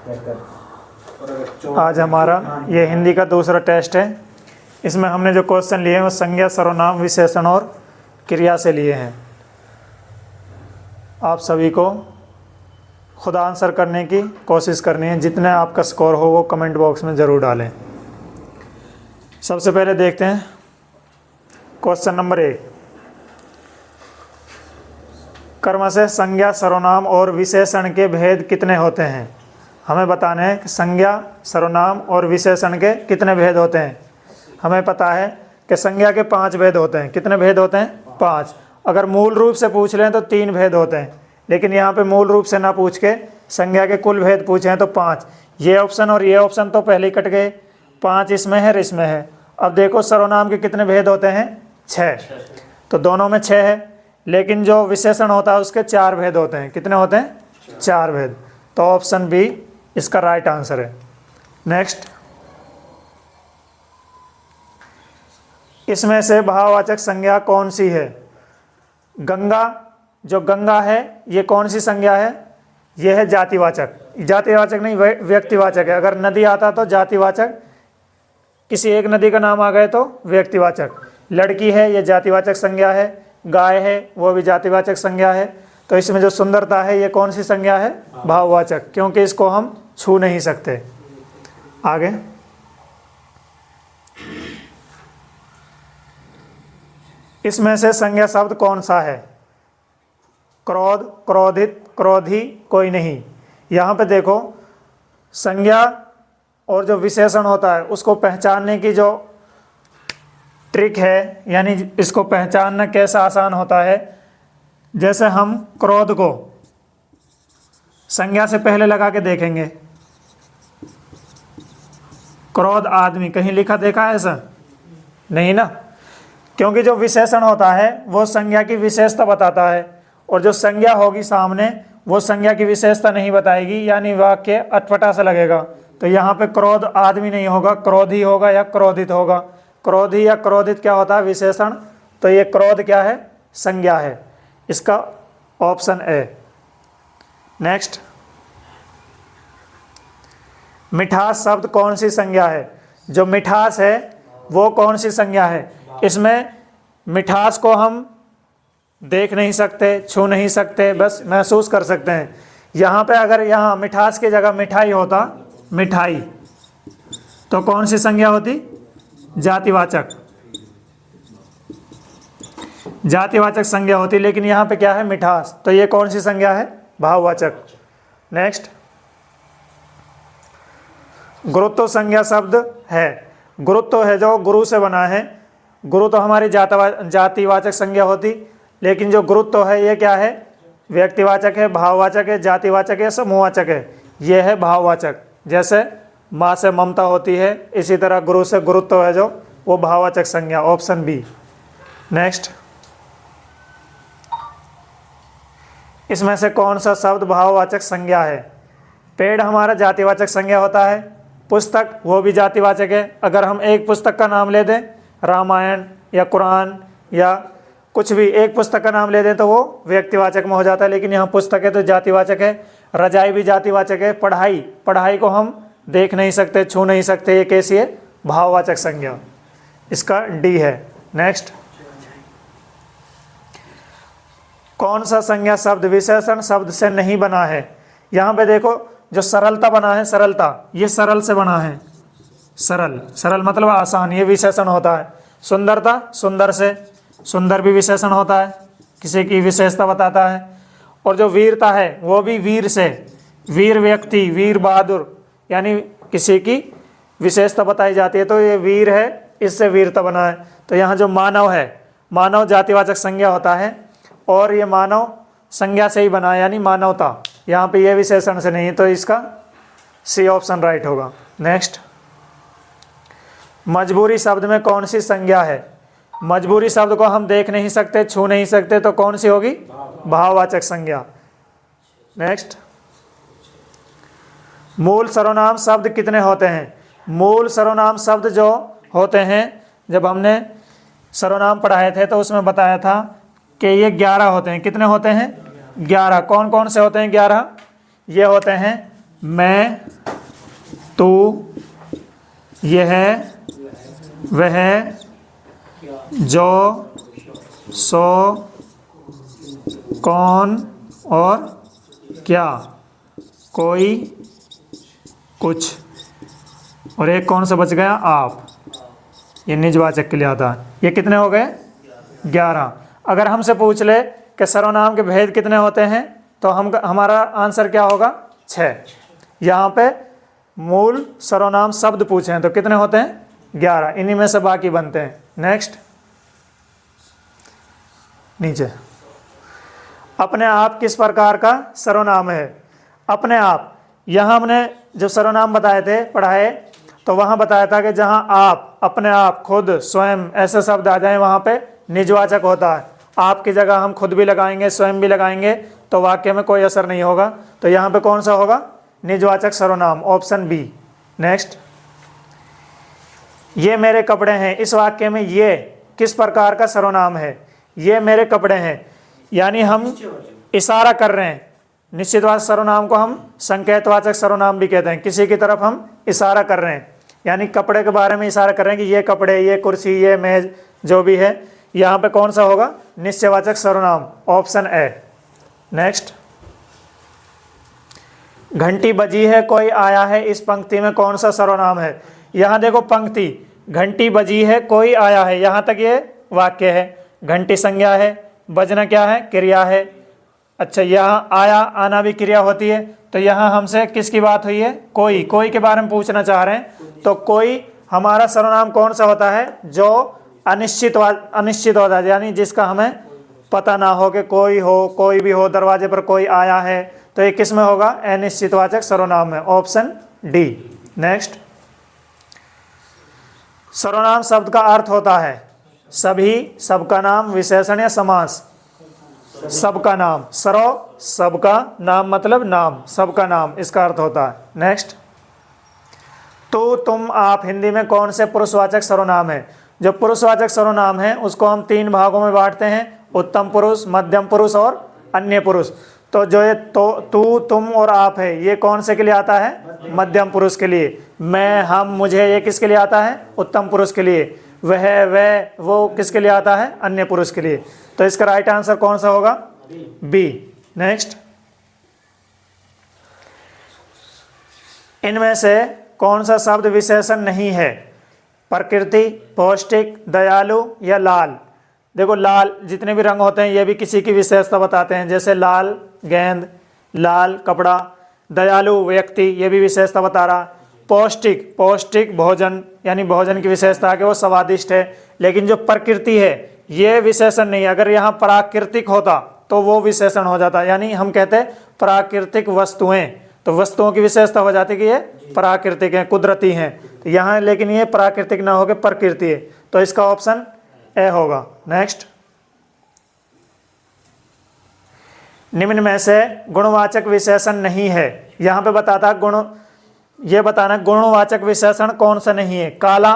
आज हमारा ये हिंदी का दूसरा टेस्ट है। इसमें हमने जो क्वेश्चन लिए हैं वो संज्ञा, सर्वनाम, विशेषण और क्रिया से लिए हैं। आप सभी को खुद आंसर करने की कोशिश करनी है। जितने आपका स्कोर हो वो कमेंट बॉक्स में ज़रूर डालें। सबसे पहले देखते हैं क्वेश्चन नंबर 1। कर्म से संज्ञा, सर्वनाम और विशेषण के भेद कितने होते हैं? हमें बताना है कि संज्ञा, सर्वनाम और विशेषण के कितने भेद होते हैं। हमें पता है कि संज्ञा के 5 भेद होते हैं। कितने भेद होते हैं? 5। अगर मूल रूप से पूछ लें तो 3 भेद होते हैं, लेकिन यहाँ पे मूल रूप से ना पूछ के संज्ञा के कुल भेद पूछे हैं तो 5। ये ऑप्शन और ये ऑप्शन तो पहले ही कट गए। 5 इसमें है और इसमें है। अब देखो सर्वनाम के कितने भेद होते हैं? 6। तो दोनों में 6 है, लेकिन जो विशेषण होता है उसके 4 भेद होते हैं। कितने होते हैं? 4 भेद। तो ऑप्शन बी इसका राइट आंसर है। नेक्स्ट, इसमें से भाववाचक संज्ञा कौन सी है? गंगा, जो गंगा है ये कौन सी संज्ञा है? यह है जातिवाचक। जातिवाचक नहीं, व्यक्तिवाचक है। अगर नदी आता तो जातिवाचक, किसी एक नदी का नाम आ गए तो व्यक्तिवाचक। लड़की है ये जातिवाचक संज्ञा है। गाय है वो भी जातिवाचक संज्ञा है। तो इसमें जो सुंदरता है ये कौन सी संज्ञा है? भाववाचक, क्योंकि इसको हम छू नहीं सकते। आगे, इसमें से संज्ञा शब्द कौन सा है? क्रोध, क्रोधित, क्रोधी, कोई नहीं। यहाँ पे देखो संज्ञा और जो विशेषण होता है उसको पहचानने की जो ट्रिक है, यानी इसको पहचानना कैसा आसान होता है। जैसे हम क्रोध को संज्ञा से पहले लगा के देखेंगे। क्रोध आदमी, कहीं लिखा देखा है ऐसा? नहीं ना, क्योंकि जो विशेषण होता है वो संज्ञा की विशेषता बताता है, और जो संज्ञा होगी सामने वो संज्ञा की विशेषता नहीं बताएगी, यानी वाक्य अटपटा सा लगेगा। तो यहाँ पे क्रोध आदमी नहीं होगा, क्रोधी होगा या क्रोधित होगा। क्रोधी या क्रोधित क्या होता है? विशेषण। तो ये क्रोध क्या है? संज्ञा है। इसका ऑप्शन ए। नेक्स्ट, मिठास शब्द कौन सी संज्ञा है? जो मिठास है वो कौन सी संज्ञा है? इसमें मिठास को हम देख नहीं सकते, छू नहीं सकते, बस महसूस कर सकते हैं। यहाँ पे अगर यहाँ मिठास की जगह मिठाई होता, मिठाई, तो कौन सी संज्ञा होती? जातिवाचक। जातिवाचक संज्ञा होती, लेकिन यहाँ पे क्या है? मिठास। तो ये कौन सी संज्ञा है? भाववाचक। नेक्स्ट, गुरुत्व संज्ञा शब्द है। गुरुत्व है जो गुरु से बना है। गुरु तो हमारी जातिवाचक संज्ञा होती, लेकिन जो गुरुत्व है ये क्या है? व्यक्तिवाचक है, भाववाचक है, जातिवाचक है, समूहवाचक है। ये है भाववाचक। जैसे माँ से ममता होती है, इसी तरह गुरु से गुरुत्व है जो वो भाववाचक संज्ञा। Option B. नेक्स्ट, इसमें से कौन सा शब्द भाववाचक संज्ञा है? पेड़ हमारा जातिवाचक संज्ञा होता है। पुस्तक वो भी जातिवाचक है। अगर हम एक पुस्तक का नाम ले दें, रामायण या कुरान या कुछ भी एक पुस्तक का नाम ले दें तो वो व्यक्तिवाचक में हो जाता है, लेकिन यहाँ पुस्तक है तो जातिवाचक है। रजाई भी जातिवाचक है। पढ़ाई, पढ़ाई को हम देख नहीं सकते, छू नहीं सकते, ये कैसी है? भाववाचक संज्ञा। इसका डी है। नेक्स्ट, कौन सा संज्ञा शब्द विशेषण शब्द से नहीं बना है? यहाँ पे देखो जो सरलता बना है, सरलता, ये सरल से बना है। सरल, सरल मतलब आसान, ये विशेषण होता है। सुंदरता, सुंदर से, सुंदर भी विशेषण होता है, किसी की विशेषता बताता है। और जो वीरता है वो भी वीर से, वीर व्यक्ति, वीर बहादुर, यानी किसी की विशेषता बताई जाती है। तो ये वीर है, इससे वीरता बना है। तो यहाँ जो मानव है, मानव जातिवाचक संज्ञा होता है, और ये मानव संज्ञा से ही बना है, यानी मानवता। यहाँ पे ये विशेषण से नहीं, तो इसका सी ऑप्शन राइट होगा। नेक्स्ट, मजबूरी शब्द में कौन सी संज्ञा है? मजबूरी शब्द को हम देख नहीं सकते, छू नहीं सकते, तो कौन सी होगी? भाववाचक संज्ञा। नेक्स्ट, मूल सर्वनाम शब्द कितने होते हैं? मूल सर्वनाम शब्द जो होते हैं, जब हमने सर्वनाम पढ़ाए थे तो उसमें बताया था कि ये 11 होते हैं। कितने होते हैं? 11। कौन कौन से होते हैं 11? ये होते हैं मैं, तू, यह, वह, जो, सो, कौन और क्या, कोई, कुछ, और एक कौन सा बच गया, आप। ये निजवाचक के लिए आता है। ये कितने हो गए, 11। अगर हमसे पूछ ले कि सर्वनाम के भेद कितने होते हैं तो हमारा आंसर क्या होगा, 6। यहाँ पे मूल सर्वनाम शब्द पूछे हैं तो कितने होते हैं, 11। इन्हीं में से बाकी बनते हैं। नेक्स्ट, नीचे, अपने आप किस प्रकार का सर्वनाम है। अपने आप, यहाँ हमने जो सर्वनाम बताए थे, पढ़ाए, तो वहाँ बताया था कि जहाँ आप, अपने आप, खुद, स्वयं ऐसे शब्द आ जाएं वहाँ पे निजवाचक होता है। आप की जगह हम खुद भी लगाएंगे, स्वयं भी लगाएंगे तो वाक्य में कोई असर नहीं होगा। तो यहाँ पे कौन सा होगा, निजवाचक सर्वनाम, ऑप्शन बी। नेक्स्ट, ये मेरे कपड़े हैं। इस वाक्य में ये किस प्रकार का सर्वनाम है, ये मेरे कपड़े हैं, यानी हम इशारा कर रहे हैं। निश्चितवाचक सर्वनाम को हम संकेतवाचक सर्वनाम भी कहते हैं। किसी की तरफ हम इशारा कर रहे हैं, यानी कपड़े के बारे में इशारा कर रहे हैं कि ये कपड़े, ये कुर्सी, ये मेज, जो भी है। यहाँ पे कौन सा होगा, निश्चयवाचक सर्वनाम, ऑप्शन ए। नेक्स्ट, घंटी बजी है, कोई आया है। इस पंक्ति में कौन सा सर्वनाम है। यहाँ देखो पंक्ति, घंटी बजी है, कोई आया है, यहाँ तक ये वाक्य है। घंटी संज्ञा है, बजना क्या है, क्रिया है। अच्छा, यहाँ आया, आना भी क्रिया होती है। तो यहाँ हमसे किसकी बात हुई है, कोई। कोई के बारे में पूछना चाह रहे हैं तो कोई हमारा सर्वनाम कौन सा होता है, जो अनिश्चित होता है, यानी जिसका हमें पता ना हो कि कोई हो, कोई भी हो, दरवाजे पर कोई आया है, तो ये किस में होगा, अनिश्चितवाचक सर्वनाम है, ऑप्शन डी। नेक्स्ट, सर्वनाम शब्द का अर्थ होता है सभी, सबका नाम, विशेषण या समास। सबका नाम, सर्व, सबका नाम मतलब नाम, सबका नाम, इसका अर्थ होता है। नेक्स्ट, तो, तुम, आप हिंदी में कौन से पुरुषवाचक सर्वनाम है। जो पुरुषवाचक सर्वनाम है उसको हम 3 भागों में बांटते हैं, उत्तम पुरुष, मध्यम पुरुष और अन्य पुरुष। तो जो ये तो, तू, तुम और आप है, ये कौन से के लिए आता है, मध्यम पुरुष के लिए। मैं, हम, मुझे, ये किसके लिए आता है, उत्तम पुरुष के लिए। वह, वो किसके लिए आता है, अन्य पुरुष के लिए। तो इसका राइट आंसर कौन सा होगा, बी। नेक्स्ट, इनमें से कौन सा शब्द विशेषण नहीं है, प्रकृति, पौष्टिक, दयालु या लाल। देखो लाल, जितने भी रंग होते हैं ये भी किसी की विशेषता बताते हैं, जैसे लाल गेंद, लाल कपड़ा। दयालु व्यक्ति, ये भी विशेषता बता रहा। पौष्टिक, पौष्टिक भोजन, यानी भोजन की विशेषता है कि वो स्वादिष्ट है। लेकिन जो प्रकृति है ये विशेषण नहीं है। अगर यहाँ प्राकृतिक होता तो वो विशेषण हो जाता, यानी हम कहते हैं प्राकृतिक वस्तुएं, तो वस्तुओं की विशेषता हो जाती कि ये प्राकृतिक हैं, कुदरती हैं। तो यहाँ लेकिन ये प्राकृतिक ना होकर प्रकृति है, तो इसका ऑप्शन ए होगा। नेक्स्ट, निम्न में से गुणवाचक विशेषण नहीं है। यहाँ पे बताता गुण, ये बताना गुणवाचक विशेषण कौन सा नहीं है। काला,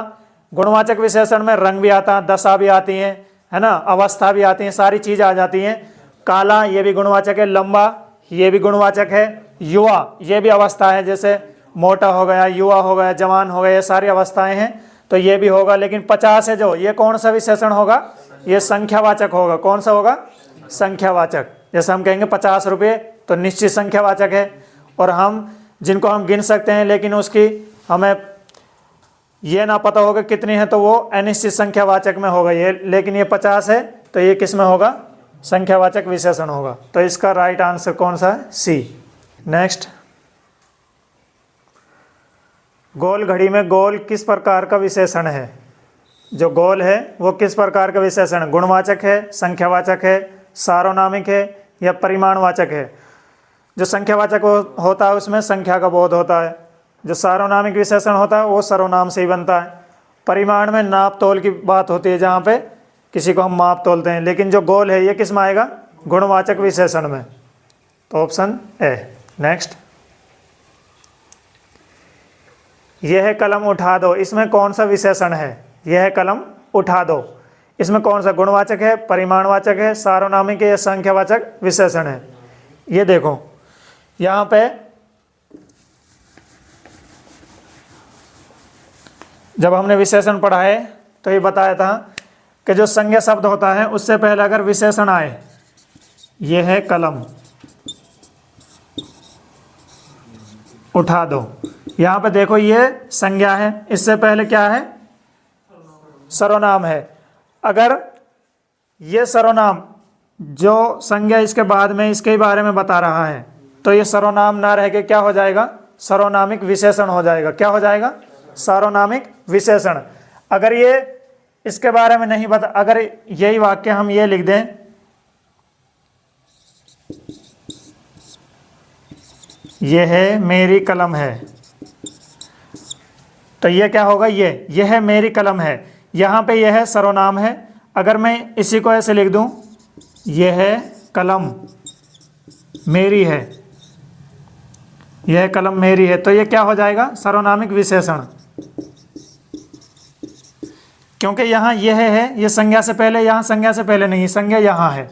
गुणवाचक विशेषण में रंग भी आता है, दशा भी आती है ना, अवस्था भी आती है, सारी चीज आ जाती हैं। काला ये भी गुणवाचक है, लंबा ये भी गुणवाचक है, युवा ये भी अवस्था है, जैसे मोटा हो गया, युवा हो गया, जवान हो गया, ये सारी अवस्थाएं हैं तो ये भी होगा। लेकिन 50 है जो, ये कौन सा विशेषण होगा, ये संख्यावाचक होगा। कौन सा होगा, संख्यावाचक। जैसे हम कहेंगे 50 रुपये तो निश्चित संख्यावाचक है, और हम जिनको हम गिन सकते हैं लेकिन उसकी हमें ये ना पता होगा कितनी है तो वो अनिश्चित संख्यावाचक में होगा ये। लेकिन ये 50 है तो ये किस में होगा, संख्यावाचक विशेषण होगा। तो इसका राइट आंसर कौन सा है, सी। नेक्स्ट, गोल घड़ी में गोल किस प्रकार का विशेषण है। जो गोल है वो किस प्रकार का विशेषण, गुणवाचक है, संख्यावाचक है, सार्वनामिक है या परिमाणवाचक है। जो संख्यावाचक होता है उसमें संख्या का बोध होता है, जो सार्वनामिक विशेषण होता है वो सर्वनाम से ही बनता है। परिमाण में नाप तोल की बात होती है, जहाँ पे किसी को हम माप तोलते हैं। लेकिन जो गोल है ये किस में आएगा, गुणवाचक विशेषण में, तो ऑप्शन ए। नेक्स्ट, यह कलम उठा दो, इसमें कौन सा विशेषण है, यह कलम उठा दो, इसमें कौन सा गुणवाचक है, परिमाणवाचक है, सार्वनामिक है या संख्यावाचक विशेषण है। ये देखो यहाँ पे जब हमने विशेषण पढ़ा है तो ये बताया था कि जो संज्ञा शब्द होता है उससे पहले अगर विशेषण आए, ये है कलम, उठा दो, यहाँ पे देखो ये संज्ञा है, इससे पहले क्या है, सर्वनाम है। अगर ये सर्वनाम जो संज्ञा इसके बाद में इसके बारे में बता रहा है तो ये सर्वनाम ना रह के क्या हो जाएगा, सर्वनामिक विशेषण हो जाएगा। क्या हो जाएगा, सार्वनामिक विशेषण। अगर ये इसके बारे में नहीं बता, अगर यही वाक्य हम ये लिख दें, ये है मेरी कलम है, तो ये क्या होगा, ये है मेरी कलम है। यहाँ पे यह है सर्वनाम है। अगर मैं इसी को ऐसे लिख दूं, यह है कलम मेरी है, यह कलम मेरी है, तो ये क्या हो जाएगा, सर्वनामिक विशेषण। क्योंकि यहाँ यह है, ये संज्ञा से पहले, यहाँ संज्ञा से पहले नहीं, संज्ञा यहाँ है,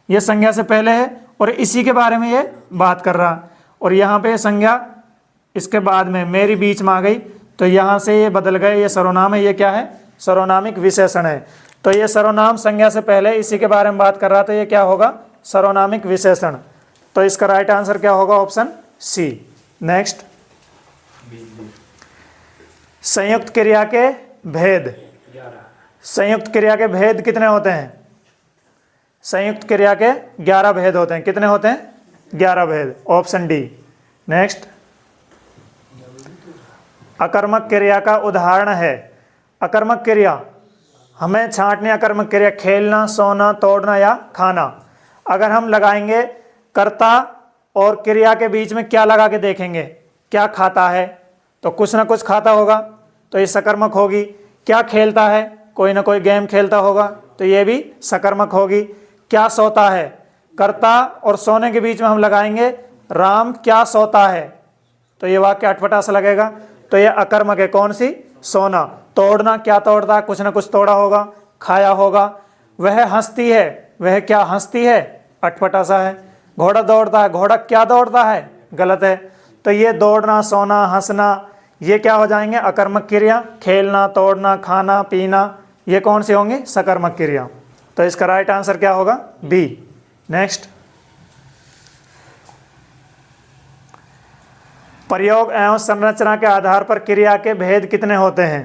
ये संज्ञा से पहले है और इसी के बारे में ये बात कर रहा, और यहाँ पे संज्ञा इसके बाद में मेरी बीच में आ गई, तो यहाँ से ये बदल गए, ये सर्वनाम है, ये क्या है, सर्वनामिक विशेषण है। तो ये सर्वनाम संज्ञा से पहले इसी के बारे में बात कर रहा, तो ये क्या होगा, सर्वनामिक विशेषण। तो इसका राइट आंसर क्या होगा, ऑप्शन सी। नेक्स्ट, संयुक्त क्रिया के भेद। संयुक्त क्रिया के भेद कितने होते हैं, संयुक्त क्रिया के 11 भेद होते हैं। कितने होते हैं, 11 भेद, ऑप्शन डी। नेक्स्ट, अकर्मक क्रिया का उदाहरण है। अकर्मक क्रिया, हमें छांटने, अकर्मक क्रिया खेलना, सोना, तोड़ना या खाना। अगर हम लगाएंगे कर्ता और क्रिया के बीच में क्या लगा के देखेंगे, क्या खाता है, तो कुछ ना कुछ खाता होगा, तो ये सकर्मक होगी। क्या खेलता है, कोई ना कोई गेम खेलता होगा, तो ये भी सकर्मक होगी। क्या सोता है, कर्ता और सोने के बीच में हम लगाएंगे राम क्या सोता है, तो ये वाक्य अटपटा सा लगेगा, तो ये अकर्मक है। कौन सी, सोना। तोड़ना, क्या तोड़ता है, कुछ ना कुछ तोड़ा होगा, खाया होगा। वह हंसती है, वह क्या हंसती है, अटपटा सा है। घोड़ा दौड़ता है, घोड़ा क्या दौड़ता है, गलत है। तो ये दौड़ना, सोना, हंसना, ये क्या हो जाएंगे, अकर्मक क्रिया। खेलना, तोड़ना, खाना, पीना, ये कौन सी होंगी, सकर्मक क्रिया। तो इसका राइट आंसर क्या होगा, बी। नेक्स्ट, प्रयोग एवं संरचना के आधार पर क्रिया के भेद कितने होते हैं।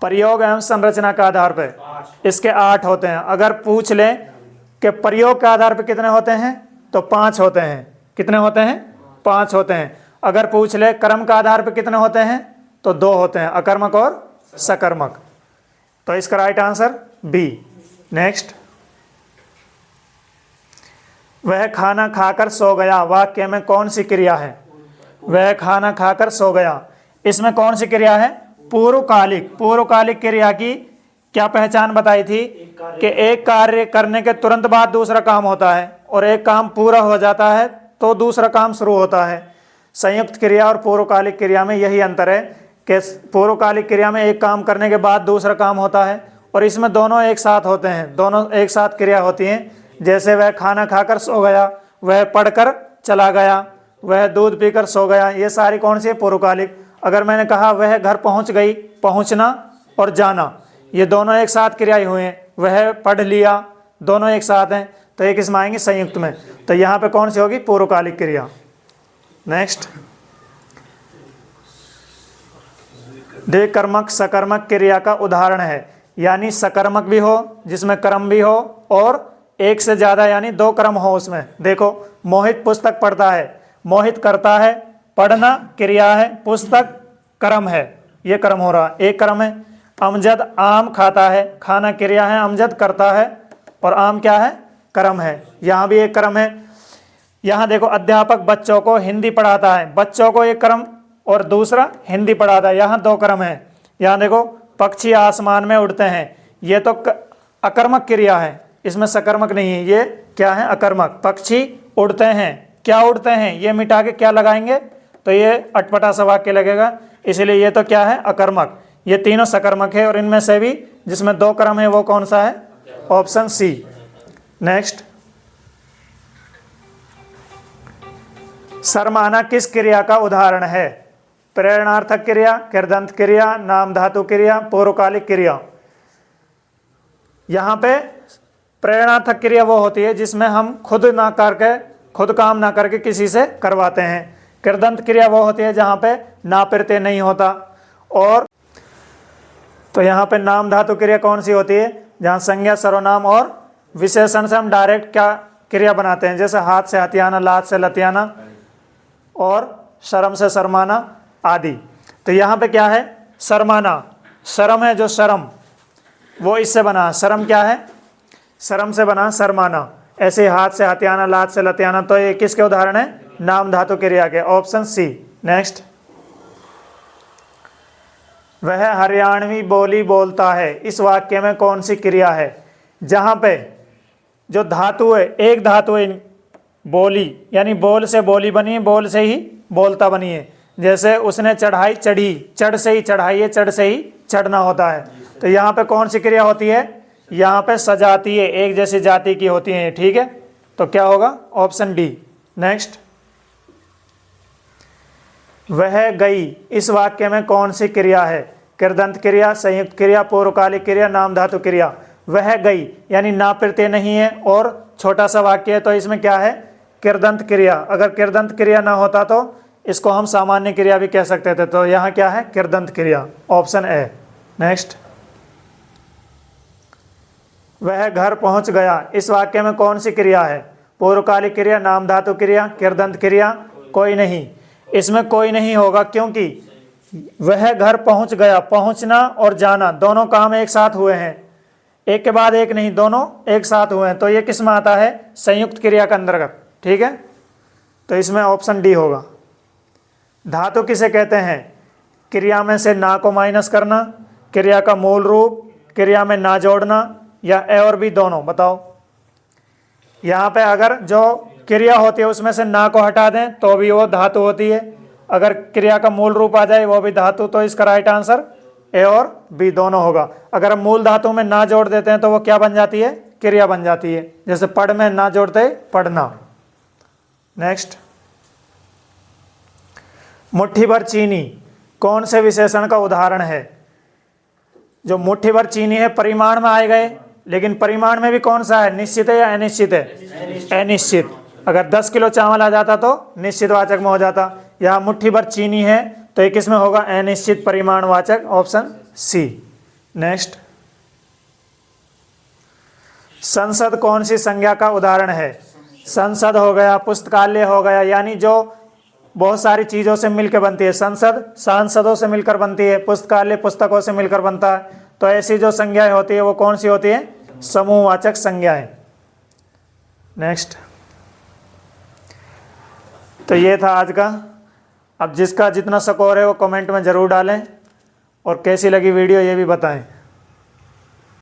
प्रयोग एवं संरचना के आधार पर इसके 8 होते हैं। अगर पूछ लें कि प्रयोग के आधार पर कितने होते हैं, तो 5 होते हैं। कितने होते हैं, 5 होते हैं। अगर पूछ ले कर्म के आधार पर कितने होते हैं, तो 2 होते हैं, अकर्मक और सकर्मक। तो इसका राइट आंसर बी। नेक्स्ट, वह खाना खाकर सो गया, वाक्य में कौन सी क्रिया है, वह खाना खाकर सो गया, इसमें कौन सी क्रिया है, पूर्वकालिक। पूर्वकालिक क्रिया की क्या पहचान बताई थी कि एक कार्य करने के तुरंत बाद दूसरा काम होता है, और एक काम पूरा हो जाता है तो दूसरा काम शुरू होता है। संयुक्त क्रिया और पूर्वकालिक क्रिया में यही अंतर है कि पूर्वकालिक क्रिया में एक काम करने के बाद दूसरा काम होता है, और इसमें दोनों एक साथ होते हैं, दोनों एक साथ क्रिया होती हैं। जैसे वह खाना खाकर सो गया, वह पढ़कर चला गया, वह दूध पीकर सो गया, ये सारी कौन सी है, पूर्वकालिक। अगर मैंने कहा वह घर पहुंच गई, पहुंचना और जाना, ये दोनों एक साथ क्रियाएं हुए हैं। वह पढ़ लिया, दोनों एक साथ हैं, तो ये किसमें आएंगे, संयुक्त में। तो यहाँ पे कौन सी होगी, पूर्वकालिक क्रिया। नेक्स्ट, द्विकर्मक सकर्मक क्रिया का उदाहरण है, यानी सकर्मक भी हो जिसमें कर्म भी हो, और एक से ज्यादा यानी 2 कर्म हो उसमें। देखो, मोहित पुस्तक पढ़ता है, मोहित करता है, पढ़ना क्रिया है, पुस्तक कर्म है, ये कर्म हो रहा, एक कर्म है। अमजद आम खाता है, खाना क्रिया है, अमजद करता है, और आम क्या है, कर्म है, यहाँ भी एक कर्म है। यहाँ देखो, अध्यापक बच्चों को हिंदी पढ़ाता है, बच्चों को एक कर्म और दूसरा हिंदी पढ़ाता है, यहाँ 2 कर्म है। यहाँ देखो, पक्षी आसमान में उड़ते हैं, ये तो अकर्मक क्रिया है, इसमें सकर्मक नहीं है, ये क्या है, अकर्मक। पक्षी उड़ते हैं, क्या उड़ते हैं, ये मिटा के क्या लगाएंगे, तो ये अटपटा सा वाक्य लगेगा, इसलिए ये तो क्या है, अकर्मक। ये तीनों सकर्मक है, और इनमें से भी जिसमें 2 कर्म है वो कौन सा है, ऑप्शन सी। नेक्स्ट, सरमाना किस क्रिया का उदाहरण है। प्रेरणार्थक क्रिया, कृदंत क्रिया, नाम धातु क्रिया, पूर्वकालिक क्रिया। यहाँ पे प्रेरणार्थक क्रिया वो होती है जिसमें हम खुद काम ना करके किसी से करवाते हैं। कृदंत क्रिया वो होती है जहाँ पे ना प्रत्यय नहीं होता। और तो यहाँ पे नाम धातु क्रिया कौन सी होती है, जहाँ संज्ञा, सर्वनाम और विशेषण से हम डायरेक्ट क्या क्रिया बनाते हैं, जैसे हाथ से हथियाना, लात से लतियाना और शर्म से शर्माना आदि। तो यहाँ पे क्या है, शर्माना, शर्म है जो शर्म वो इससे बना, शर्म क्या है, शर्म से बना शर्माना। ऐसे हाथ से हथियाना, लात से लतियाना, तो ये किसके उदाहरण है, नाम धातु क्रिया के, ऑप्शन सी। नेक्स्ट, वह हरियाणवी बोली बोलता है, इस वाक्य में कौन सी क्रिया है। जहाँ पे जो धातु है, एक धातु है बोली, यानी बोल से बोली बनी है, बोल से ही बोलता बनी है। जैसे उसने चढ़ाई, चढ़ी, चढ़ से ही चढ़ाई है, चढ़ से ही चढ़ना होता है। तो यहाँ पे कौन सी क्रिया होती है, यहाँ पे सजाती है, एक जैसी जाति की होती है, ठीक है। तो क्या होगा, ऑप्शन डी। नेक्स्ट, वह गई, इस वाक्य में कौन सी क्रिया है, कृदंत क्रिया, संयुक्त क्रिया, पूर्वकालिक क्रिया, नाम धातु क्रिया। वह गई यानी ना प्रत्यय नहीं है और छोटा सा वाक्य है, तो इसमें क्या है, कृदंत क्रिया। अगर कृदंत क्रिया ना होता तो इसको हम सामान्य क्रिया भी कह सकते थे। तो यहाँ क्या है, कृदंत क्रिया, ऑप्शन ए। नेक्स्ट, वह घर पहुंच गया, इस वाक्य में कौन सी क्रिया है, पूर्वकालिक क्रिया, नाम धातु क्रिया, कृदंत क्रिया, कोई नहीं। इसमें कोई नहीं होगा क्योंकि वह घर पहुंच गया, पहुंचना और जाना दोनों काम एक साथ हुए हैं, एक के बाद एक नहीं, दोनों एक साथ हुए हैं। तो ये किस में आता है, संयुक्त क्रिया के अंतर्गत, ठीक है। तो इसमें ऑप्शन डी होगा। धातु किसे कहते हैं, क्रिया में से ना को माइनस करना, क्रिया का मूल रूप, क्रिया में ना जोड़ना, या ए और बी दोनों, बताओ। यहाँ पे अगर जो क्रिया होती है उसमें से ना को हटा दें तो भी वो धातु होती है, अगर क्रिया का मूल रूप आ जाए वो भी धातु। तो इसका राइट आंसर ए और बी दोनों होगा। अगर हम मूल धातु में ना जोड़ देते हैं तो वो क्या बन जाती है, क्रिया बन जाती है। जैसे पढ़ में ना जोड़ते पढ़ना। नेक्स्ट, मुट्ठी भर चीनी कौन से विशेषण का उदाहरण है। जो मुट्ठी भर चीनी है परिमाण में आए गए, लेकिन परिमाण में भी कौन सा है, निश्चित है या अनिश्चित है, अनिश्चित। अगर 10 किलो चावल आ जाता तो निश्चित वाचक में हो जाता। यहाँ मुट्ठी भर चीनी है तो ये किस में होगा, अनिश्चित परिमाण वाचक, ऑप्शन सी। नेक्स्ट, संसद कौन सी संज्ञा का उदाहरण है। संसद हो गया, पुस्तकालय हो गया, यानी जो बहुत सारी चीज़ों से मिलकर बनती है। संसद सांसदों से मिलकर बनती है, पुस्तकालय पुस्तकों से मिलकर बनता है। तो ऐसी जो संज्ञाएं होती है वो कौन सी होती है, समूहवाचक संज्ञाएं। नेक्स्ट, तो ये था आज का। अब जिसका जितना स्कोर है वो कमेंट में ज़रूर डालें और कैसी लगी वीडियो ये भी बताएं।